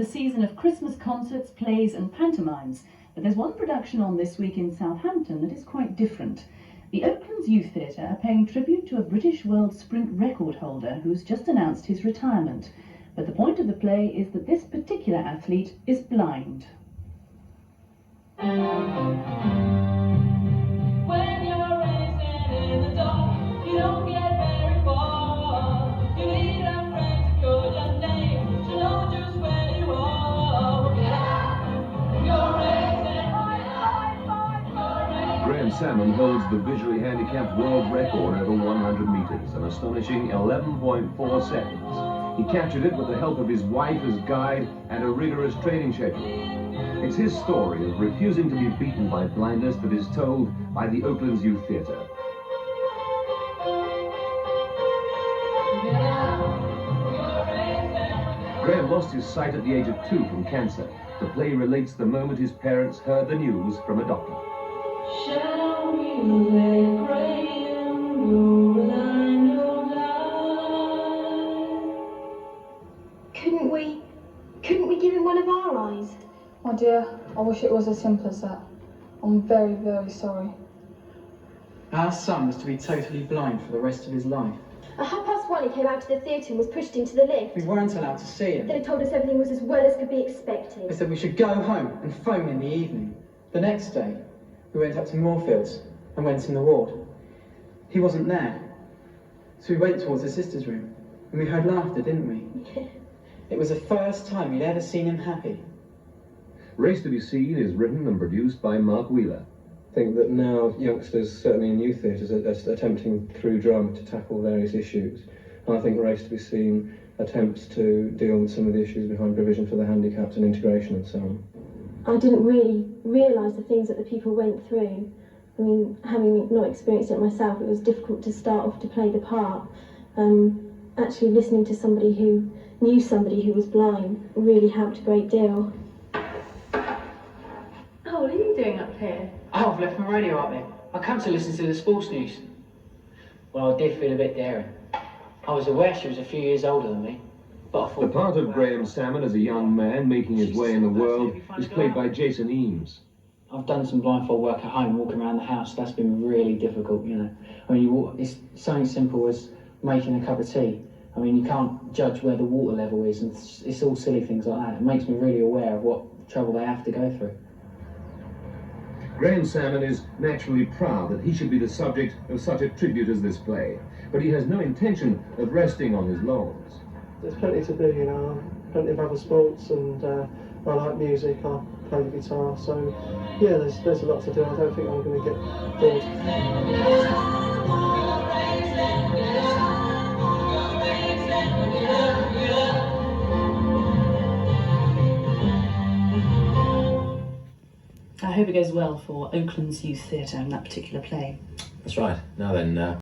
the season of Christmas concerts, plays and pantomimes, but there's one production on this week in Southampton that is quite different. The Oaklands Youth Theatre are paying tribute to a British World Sprint record holder who's just announced his retirement. But the point of the play is that this particular athlete is blind. When you're racing in the dark, you don't get very far. You need a friend to call your name, to know just where you are. You're racing, Graham Salmon holds the visually handicapped world record over 100 metres, an astonishing 11.4 seconds. He captured it with the help of his wife as guide and a rigorous training schedule. It's his story of refusing to be beaten by blindness that is told by the Oaklands Youth Theatre. Graham lost his sight at the age of 2 from cancer. The play relates the moment his parents heard the news from a doctor. shall we let Graham go line no lie? Couldn't we give him one of our eyes? My dear, I wish it was as simple as that. I'm very, very sorry. Our son was to be totally blind for the rest of his life. At 1:30 he came out to the theatre and was pushed into the lift. We weren't allowed to see him. They told us everything was as well as could be expected. They said we should go home and phone in the evening. The next day, we went up to Moorfields and went in the ward. He wasn't there. So we went towards his sister's room and we heard laughter, didn't we? It was the first time we'd ever seen him happy. Race to be Seen is written and produced by Mark Wheeler. I think that now youngsters, certainly in youth theatres, are attempting through drama to tackle various issues. And I think Race to be Seen attempts to deal with some of the issues behind provision for the handicapped and integration and so on. I didn't really realise the things that the people went through. I mean, having not experienced it myself, it was difficult to start off to play the part. Actually listening to somebody who knew somebody who was blind really helped a great deal. Oh, what are you doing up here? Oh, I've left my radio up there. I come to listen to the sports news. Well, I did feel a bit daring. I was aware she was a few years older than me, but I thought... The part of Graham Salmon as a young man making his way in the world is played by Jason Eames. I've done some blindfold work at home, walking around the house. That's been really difficult, you know. I mean, it's something simple as making a cup of tea. I mean, you can't judge where the water level is, and it's all silly things like that. It makes me really aware of what trouble they have to go through. Graham Salmon is naturally proud that he should be the subject of such a tribute as this play, but he has no intention of resting on his laurels. There's plenty to do, you know, plenty of other sports, and I like music, I play the guitar, so yeah, there's a lot to do. I don't think I'm going to get bored. I hope it goes well for Oaklands Youth Theatre and that particular play. That's right. Now then,